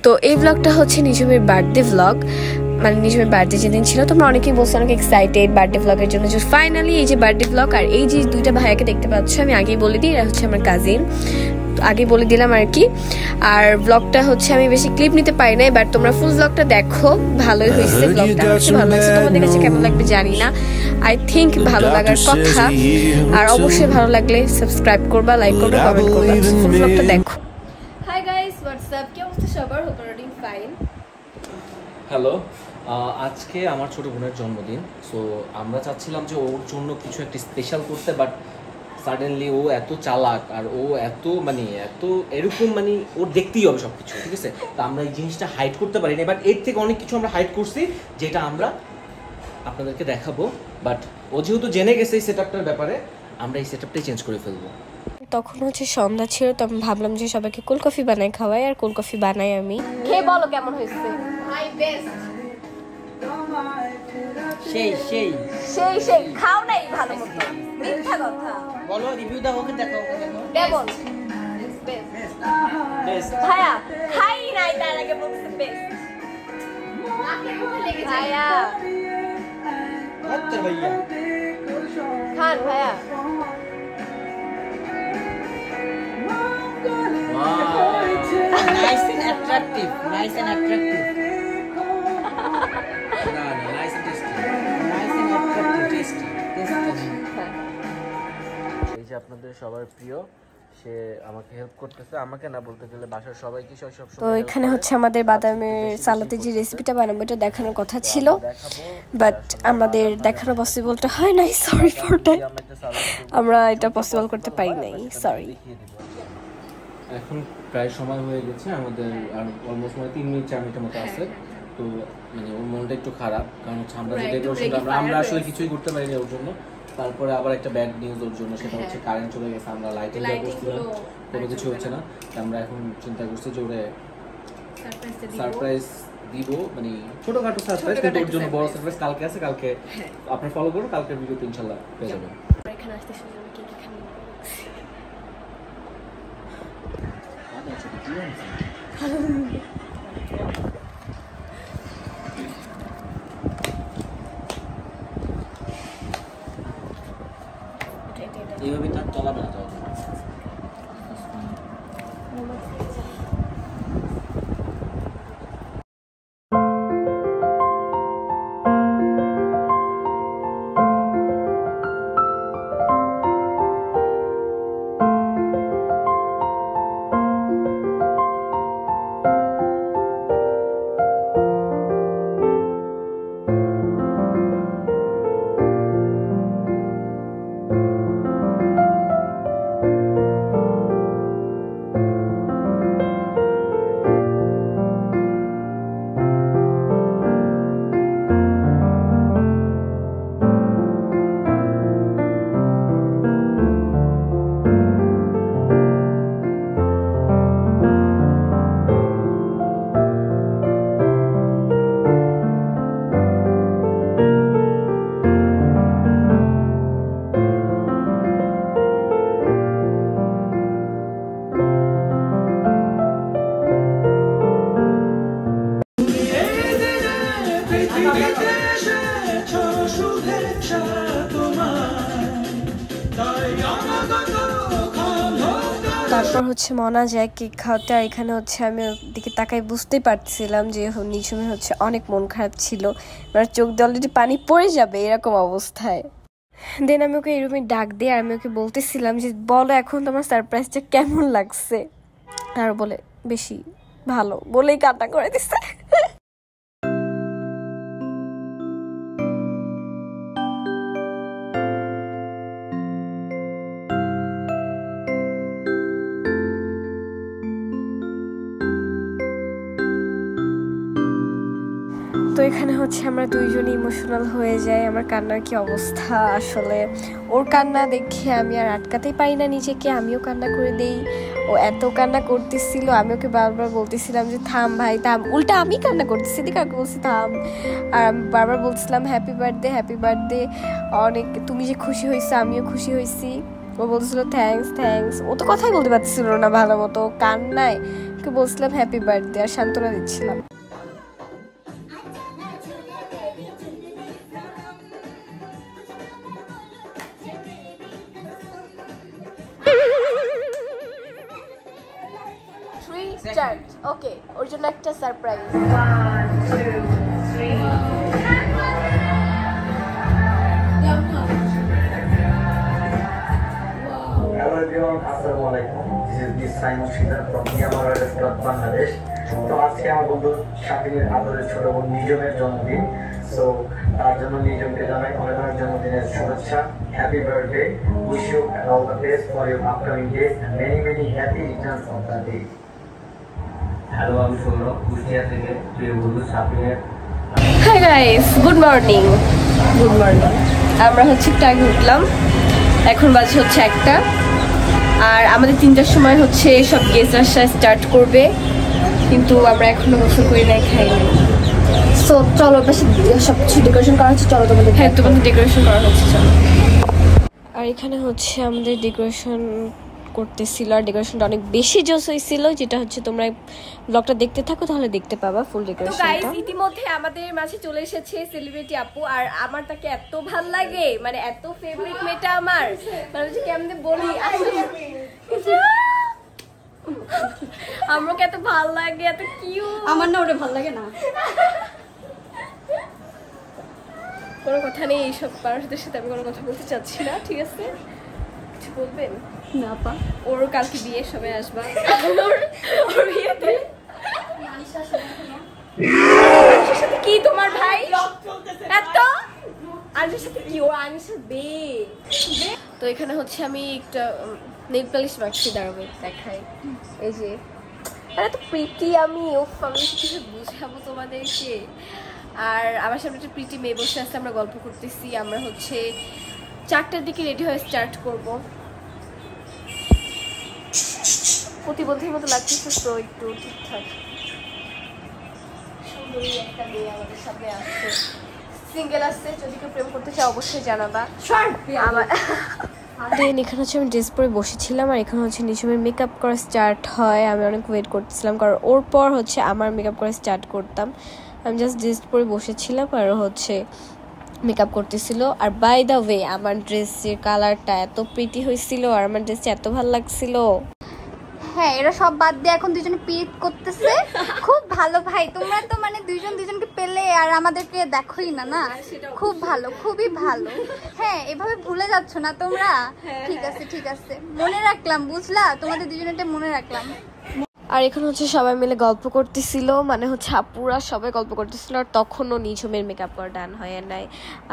তো এই ব্লগটা হচ্ছে নিজমের বার্থডে ব্লগ, মানে নিজমের বার্থডে যেদিন ছিল তোমরা অনেকেই বলছো অনেক এক্সাইটেড বার্থডে ব্লগের জন্য। যে ফাইনালি এই যে বার্থডে ব্লগ, আর এই যে দুইটা ভাইয়াকে দেখতে পাচ্ছ আমি আগেই বলে দিই, এরা হচ্ছে আমার কাজিন, আগে বলে দিলাম আর কি। আর ব্লগটা হচ্ছে আমি বেশি ক্লিপ নিতে পারি নাই, বাট তোমরা ফুল ব্লগটা দেখো, ভালোই হয়েছে ব্লগটা, ভালো লাগছে। তোমাদের কাছে কেমন লাগবে জানি না, আই থিঙ্ক ভালো লাগার কথা। আর অবশ্যই ভালো লাগলে সাবস্ক্রাইব করবা, লাইক করবা, কমেন্ট করবা। ফুল ব্লগটা দেখো। হাই গাইস, হোয়াটসঅ্যাপ, কি অবস্থা সবার? Hope you are doing fine. Hello, আজকে আমার ছোট বোনের জন্মদিন। সো আমরা চাচ্ছিলাম যে ওর জন্য কিছু একটা স্পেশাল করতে, বাট সাডেনলি ও এত চালাক আর ও এত এরকম ওর দেখতেই হবে সব কিছু, ঠিক আছে? তো আমরা এই জিনিসটা হাইড করতে পারি না, বাট এর থেকে অনেক কিছু আমরা হাইড করছি যেটা আমরা আপনাদেরকে দেখাবো। বাট ও যেহেতু জেনে গেছে এই সেটআপটার ব্যাপারে, আমরা এই সেটআপটাই চেঞ্জ করে ফেলবো। তখন হচ্ছে সন্ধ্যা ছিল, তো আমি ভাবলাম যে সবাইকে কোল্ড কফি বানাই খাওয়াই, আর কোল্ড কফি বানাই আমি। খেয়ে বলো কেমন হয়েছে। My best. সেই সেই সেই সেই খাও নাই ভালো মতো, মিথ্যা কথা বলো, রিভিউ দাও, ওকে দেখো, ওকে দেখো। ডেবল বেস্ট ভাইয়া খাই নাই, তার আগে বলছে বেস্ট। নাকে মুখে লেগে যায় ভাইয়া, আচ্ছা ভাইয়া খান ভাইয়া। Nice and attractive, nice and attractive, না না, nice and tasty, nice and attractive, tasty tasty. এই যে আপনাদের সবার প্রিয়, সে আমাকে হেল্প করতেছে, আমাকে না বলতে গেলে বাসার সবাইকে সব সময়। তো এখানে হচ্ছে আমাদের বাদামের সালাতে যে রেসিপিটা বানাবো এটা দেখানোর কথা ছিল, বাট আমাদের দেখানো পসিবলটা হয় নাই, সরি ফর দ্যাট। আমরা এটা পসিবল করতে পারি নাই, সরি। এখন প্রায় সময় হয়ে গেছে আমাদের, আর অলমোস্ট 3 মিনিট 4 মিনিটের মতো আছে। তো ওর মনটা একটু খারাপ, কারণ হচ্ছে আমরা যে ডেকোরেশনটা আমরা আসলে কিছুই করতে পারিনি ওর জন্য। তারপরে আবার একটা ব্যাড নিউজ ওর জন্য, সেটা হচ্ছে কারেন্ট চলে গেছে। আমরা লাইটিং করছিলাম, কোনো কিছু হচ্ছে না। আমরা এখন চিন্তা করছি যে ওরে সারপ্রাইজ দিব, ছোটখাটো সারপ্রাইজ, কিন্তু ওর জন্য বড় সারপ্রাইজ কালকে আছে। কালকে আপনি ফলো করুন, কালকের ভিডিওতে ইনশাআল্লাহ পেয়ে যাবেন। এখানে আসতে শুনে আমি কি খাবো। এইভাবে তার চলাবে না তো। তারপর হচ্ছে মনা যায় কেক খাওয়াতে, আর এখানে হচ্ছে আমি ওর দিকে তাকাই বুঝতেই পারছিলাম যে নিঝুমের হচ্ছে অনেক মন খারাপ ছিল, মানে চোখ দিয়ে অলরেডি পানি পড়ে যাবে এরকম অবস্থায়। দেন আমি ওকে এই রুমে ডাক দিয়ে আমি ওকে বলতেছিলাম যে বলো এখন তোমার সারপ্রাইজটা কেমন লাগছে, আর বলে বেশি ভালো বলেই কান্না করে দিচ্ছে। তো এখানে হচ্ছে আমরা দুইজনই ইমোশনাল হয়ে যাই, আমার কান্নার কি অবস্থা আসলে। ওর কান্না দেখে আমি আর আটকাতেই পারি না নিজেকে, আমিও কান্না করে দেই। ও এত কান্না করতেছিল, আমি ওকে বারবার বলতেছিলাম যে থাম ভাই থাম, উল্টা আমি কান্না করতেছি, এদিকে ওকে বলছি থাম। আর আমি বারবার বলছিলাম হ্যাপি বার্থডে হ্যাপি বার্থডে, অনেক তুমি যে খুশি হয়েছো আমিও খুশি হয়েছি। ও বলছিল থ্যাঙ্কস থ্যাঙ্কস, ও তো কথাই বলতে পারছিল না ভালো মতো, কান্নায় আপুকে বলছিলাম হ্যাপি বার্থডে আর সান্ত্বনা দিচ্ছিলাম। ওকে, ওর জন্য একটা surprise. Hello everyone, Assalamu alaikum. This is Miss Simon Shida from Myanmar Club Bangladesh. তো আজকে আমার বন্ধু শাকিলের আদরের ছোট বোন নিজমের জন্মদিন। সো তার জন্য নিজমকে জানাই অনেক অনেক জন্মদিনের শুভেচ্ছা। Happy birthday, wish you all the best for your upcoming days and many many happy returns of the day. Hello, আমি সৌরভ, কুষ্টিয়া থেকে প্রিয় বন্ধু শাকিলের। Hi guys, good morning. আমরা হচ্ছে একটু আগে উঠলাম, এখন বাজে হচ্ছে 1টা, আর আমাদের 3টার সময় হচ্ছে সব গেস্ট আসা স্টার্ট করবে, কিন্তু আমরা এখনো গোসল করি নাই, খাই নাই। সো চলো, বেশি সব কিছু ডেকোরেশন করা হচ্ছে, চলো তোমাদের। হ্যাঁ, তোমাদের ডেকোরেশন করা হচ্ছে, চলো। আর এখানে হচ্ছে আমাদের ডেকোরেশন করতেছিল, আর ডেকোরেশনটা অনেক বেশি জোস হয়েছিল, যেটা হচ্ছে তোমরা ব্লগটা দেখতে থাকো তাহলে দেখতে পাবা ফুল ডেকোরেশনটা। তো গাইস, ইতিমধ্যে আমাদের মাঝে চলে এসেছে সেলিব্রিটি আপু, আর আমার তাকে এত ভাল লাগে, মানে এত ফেভারিট মেয়েটা আমার, মানে যে কেমনে বলি, আমাকে এত ভাল লাগে, এত কিউট। আমার না ওটা ভাল লাগে না, কোনো কথা নেই, এইসব মানুষদের সাথে আমি কোনো কথা বলতে চাচ্ছি না, ঠিক আছে? কিছু বলবেন না পা? ওর কালকে বিয়ে, সবাই আসবা ওর বিয়েতে। আনিশার সাথে কি তোমার ভাই এত? আনিশার সাথে কি? ও আনিশার বে। তো এখানে হচ্ছে আমি একটা নেল পালিশ মাখছি, দাঁড়াবো দেখাই। এই যে এত প্রিটি আমি, ও আমি কিছু বুঝাবো তোমাদেরকে। আর আমার সামনে একটা প্রিটি মেয়ে বসে আছে, আমরা গল্প করতেছি। আমরা হচ্ছে 4টার দিকে রেডি হয়ে স্টার্ট করব। প্রতিবন্ধীর মতো লাগতেছে, তো একটু ঠিকঠাক। সুন্দরী একটা মেয়ে আমাদের সামনে আসছে, সিঙ্গেল আসছে, যদি কেউ প্রেম করতে চায় অবশ্যই জানাবা। আমার দেন এখানে হচ্ছে আমি ড্রেস পরে বসেছিলাম, আর এখানে হচ্ছে নিজমের মেকআপ করা স্টার্ট হয়। আমি অনেক ওয়েট করতেছিলাম, কারণ ওর পর হচ্ছে আমার মেকআপ করা স্টার্ট করতাম। আমি জাস্ট ড্রেস পরে বসেছিলাম, আর হচ্ছে মেকআপ করতেছিল। আর বাই দ্য ওয়ে, আমার ড্রেসের কালারটা এত প্রিটি হয়েছিল, আর আমার ড্রেসটা এত ভালো লাগছিল। হ্যাঁ, এরা সব বাদ দিয়ে এখন দুজনে পিট করতেছে। খুব ভালো ভাই, তোমরা তো মানে দুজনকে পেলে আর আমাদেরকে দেখোই না, না? খুব ভালো, খুবই ভালো। হ্যাঁ, এভাবে ভুলে যাচ্ছ না তোমরা? ঠিক আছে, ঠিক আছে, মনে রাখলাম, বুঝলা? তোমাদের দুজনেটা মনে রাখলাম। আর এখানে হচ্ছে সবাই মিলে গল্প করতেছিল, মানে হচ্ছে আপুরা সবাই গল্প করতেছিল, আর তখনও নিজমের মেকআপ করা ডান হয় নাই।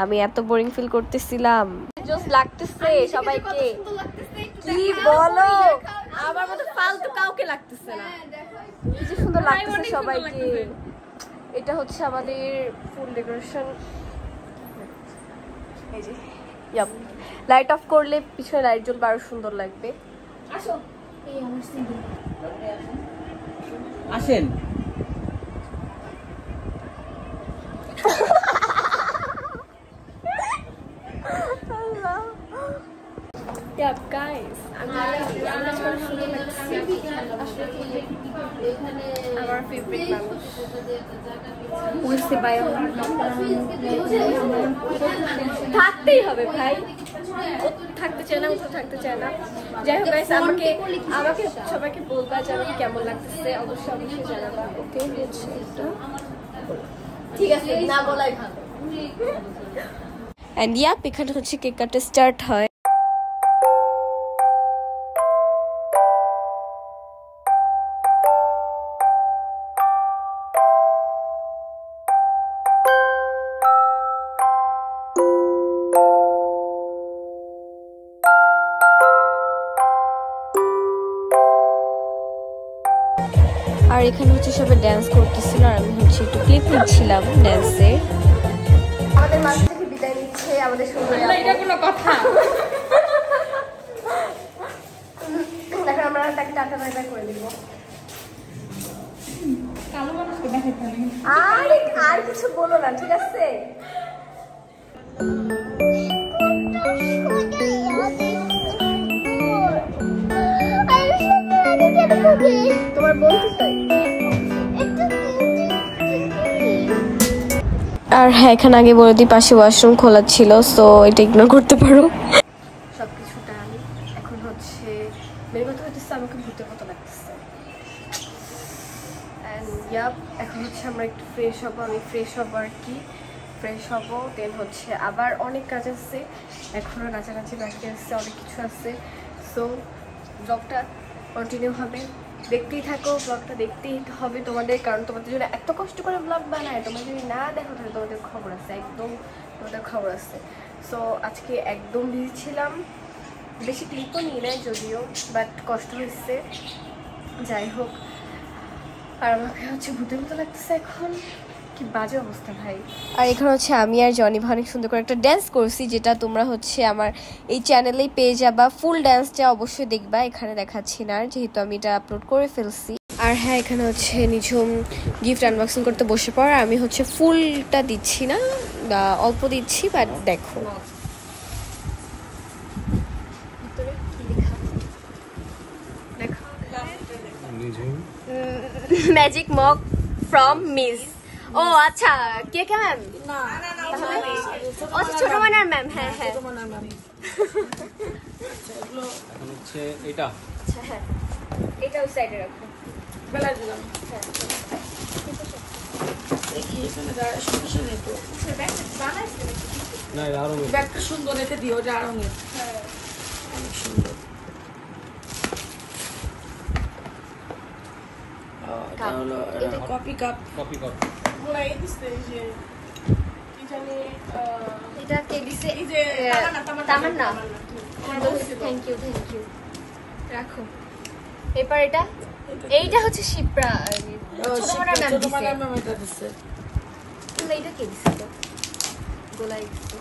আমি এত বোরিং ফিল করতেছিলাম। জোস লাগতেছে সবাইকে, কি বলো? আমার মতো ফালতু কাউকে লাগতেছে না, কি যে সুন্দর লাগতেছে সবাইকে। এটা হচ্ছে আমাদের ফুল ডেকোরেশন। এই যে লাইট অফ করলে পিছনে লাইট জ্বলবে, আরো সুন্দর লাগবে। আসো, এই আমার সিঙ্গেল আসেন। গাইস, আমার ফেভারিট মানুষ থাকতেই হবে ভাই, ও থাকতে চায় না, ও থাকতে চায় না। যাই হোক গাইস, আমাকে সবাইকে বলবা যে আমাকে কেমন লাগতেছে, অবশ্যই জানাবা। ওকে, ঠিক আছে, না বলাই ভালো। এন্ড ইয়াপ, এখানে হচ্ছে কেক কাটা স্টার্ট হয়। আর এখানে হচ্ছে সবাই ড্যান্স করতেছিল, আর আমি হচ্ছে একটু ক্লিপ নিচ্ছিলাম ড্যান্সের। আমাদের মাঝ থেকে বিদায় নিচ্ছে আমাদের সুন্দরী আপু। এটা কোনো কথা? এখন আমরা তাকে টাটা বাই বাই করে দিব। কালো মানুষকে দেখাতে হবে, আর কিছু বলো না, ঠিক আছে? I তোমার বন্ধু চাই। আর হ্যাঁ, এখানে আগে বলে দিই পাশে ওয়াশরুম খোলা ছিল, সো এটা ইগনোর করতে পারো। সবকিছু ডান। এখন হচ্ছে মেয়ের কথা হইতেছে আমাকে ভূতের মতো লাগতেছে। এখন হচ্ছে আমরা একটু ফ্রেশ হবো, আমি ফ্রেশ হবো আর কি, ফ্রেশ হবো। দেন হচ্ছে আবার অনেক কাজ আছে, এখনও নাচানাচি বাকি আছে, অনেক কিছু আছে। সো ব্লগটা কন্টিনিউ হবে, দেখতেই থাকো। ব্লগটা দেখতেই হবে তোমাদের, কারণ তোমাদের জন্য এত কষ্ট করে ব্লগ বানায়, তোমরা যদি না দেখো তাহলে তোমাদের খবর আছে, একদম তোমাদের খবর আছে। সো আজকে একদম বিজি ছিলাম, বেশি ক্লিপও নিয়ে নেয় যদিও, বাট কষ্ট হচ্ছে। যাই হোক, আর আমাকে হচ্ছে ভূতের মতো লাগতেছে এখন, কি বাজে অবস্থা ভাই। আর এখানে হচ্ছে আমি আর জনি ভাই অনেক সুন্দর করে একটা ড্যান্স করছি, যেটা তোমরা হচ্ছে আমার এই চ্যানেলেই পেয়ে যাবা। ফুল ড্যান্সটা অবশ্যই দেখবা, এখানে দেখাচ্ছি না যেহেতু আমি এটা আপলোড করে ফেলছি। আর হ্যাঁ, এখানে হচ্ছে নিঝুম গিফট আনবক্সিং করতে বসে পড়, আমি হচ্ছে ফুলটা দিচ্ছি না, অল্প দিচ্ছি, বাট দেখো ম্যাজিক মগ ফ্রম মিস। ও আচ্ছা, কে কে ম্যাম? ও ছোট মানার ম্যাম। হ্যাঁ হ্যাঁ, এখন হচ্ছে এটা। আচ্ছা হ্যাঁ, এটা ওই সাইডে রাখো। বেলা দিলাম না এটা আরো ব্যাগটা সুন্দর রেখে দিও, ওটা আরো অনেক সুন্দর। এটা কপি কাপ কপি কর। এটা কে দিছে? এই যে তামান্না। থ্যাংক ইউ থ্যাংক ইউ, রাখো। এরপর এটা, এইটা হচ্ছে শিপ্রা, ছোট মানার ম্যাম দিছে। ম্যাম এটা দিচ্ছে। তাহলে এটা কে দিছে? তো গোলাই দিছে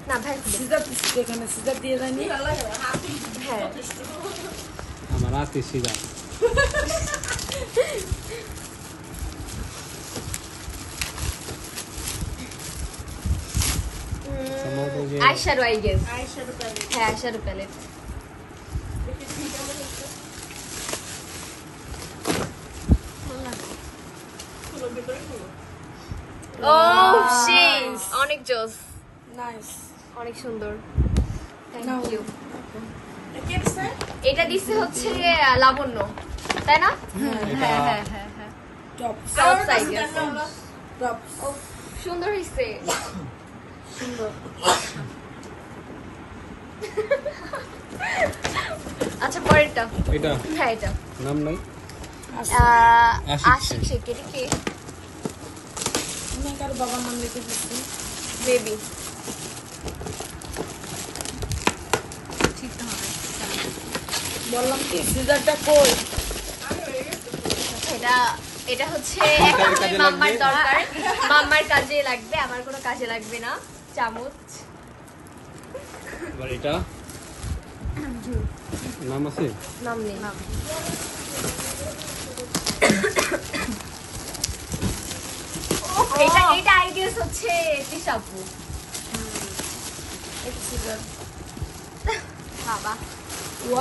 না ভাই, সিজার দিচ্ছে, এখানে সিজার দিয়ে যায়নি। হ্যাঁ আমার রাতে সিধা আইশ্যাডো, আই গেস। হ্যাঁ আইশ্যাডো প্যালেট। ও শিট, অনেক জোস, নাইস, অনেক সুন্দর, থ্যাংক নাও। ইউ। কে দিচ্ছে? এটা দিচ্ছে হচ্ছে লাবণ্য, তাই না? হ্যাঁ হ্যাঁ হ্যাঁ হ্যাঁ, top South side, yes. Top ও সুন্দর হইছে, সুন্দর। আচ্ছা পরেরটা, এটা হ্যাঁ এটা নাম নাই। আশিক শেখ, এটা কে? আমি কারো বাবার নাম লিখে দিচ্ছি। বেবি। বললাম কি সিজারটা কই? এটা এটা হচ্ছে একটা মাম্মার দরকার, মাম্মার কাজে লাগবে, আমার কোনো কাজে লাগবে না। চামচ। এবার এটা নাম আছে? নাম নেই। এটা এটা আইডিয়াস হচ্ছে তিশাপু। এটা সিজার। বাবা ও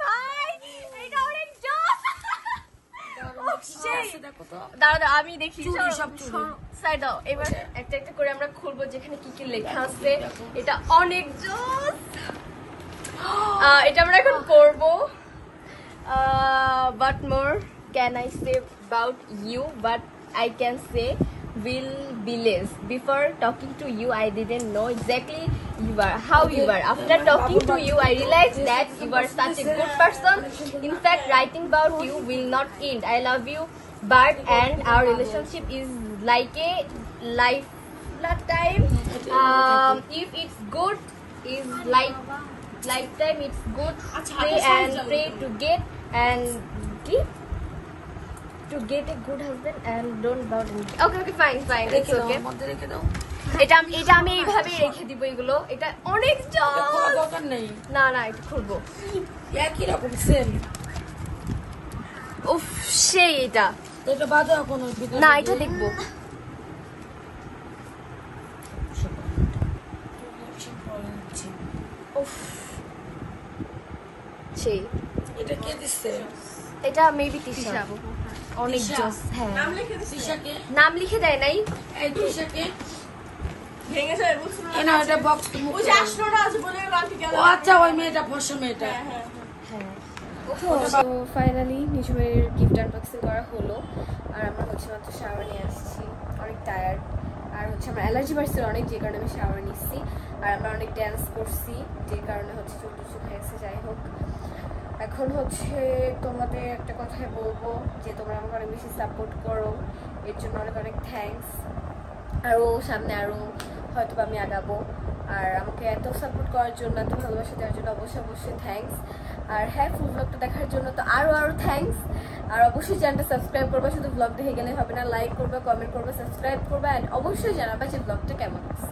ভাই, এটা অনেক জোস। দেখো তো। দাঁড়া আমি দেখি, চুড়ি, সব চুড়ি। সাইড দাও। এবার একটা একটা করে আমরা খুলবো যেখানে কি কি লেখা আছে। এটা অনেক জোস, এটা আমরা এখন করব। What more can I say about you? But I can say will be less. Before talking to you, I didn't know exactly you are, how you are. After talking to you, I realized that you are such a good person. In fact, writing about you will not end. I love you, but and our relationship is like a lifetime. If it's good, is like lifetime. It's good. Pray and pray to get and give. To get a good husband and don't bow down. Okay, fine. It's রেখে দাও, okay. মধ্যে রেখে দাও। এটা আমি এইভাবেই রেখে দিব এগুলো। এটা অনেক খোলা জোস। দরকার নেই। না এটা খুলবো। একই রকম সেম। উফ সেই এটা। এটা বাদে এখন ওই ভিতরে না এটা দেখবো। দিয়ে উফ সেই এটা কে দিচ্ছে? এটা মেবি তিশা অনেক জোস হ্যাঁ নাম লিখে দিছে তিশাকে? নাম লিখে দেয় নাই এই তিশাকে ভেঙে যায় বুঝছো না? এই না এটা বক্স তুমি ওই যে আসলোটা আছে বলে রাখি গেল। ও আচ্ছা ওই মেয়েটা ফর্সা মেয়েটা হ্যাঁ তো ফাইনালি নিজের গিফট আনবক্সিং করা হলো আর আমরা হচ্ছে মাত্র শাওয়ার নিয়ে আসছি অনেক টায়ার্ড আর হচ্ছে আমার অ্যালার্জি বাড়ছিল অনেক যে কারণে আমি শাওয়ার নিচ্ছি আর আমরা অনেক ড্যান্স করছি যে কারণে হচ্ছে চুল টুল হয়ে গেছে যাই হোক এখন হচ্ছে তোমাদের একটা কথাই বলবো যে তোমরা আমাকে অনেক বেশি সাপোর্ট করো এর জন্য অনেক অনেক থ্যাঙ্কস আরও সামনে আরও হয়তো আমি আগাবো আর আমাকে এত সাপোর্ট করার জন্য এত ভালোবাসা দেওয়ার জন্য অবশ্যই থ্যাঙ্কস আর হ্যাঁ ফুল ব্লগটা দেখার জন্য তো আরও থ্যাঙ্কস আর অবশ্যই চ্যানেলটা সাবস্ক্রাইব করবে শুধু ব্লগ দেখে গেলে হবে না লাইক করবে কমেন্ট করবে সাবস্ক্রাইব করবে অ্যান্ড অবশ্যই জানাবে যে ব্লগটা কেমন আছে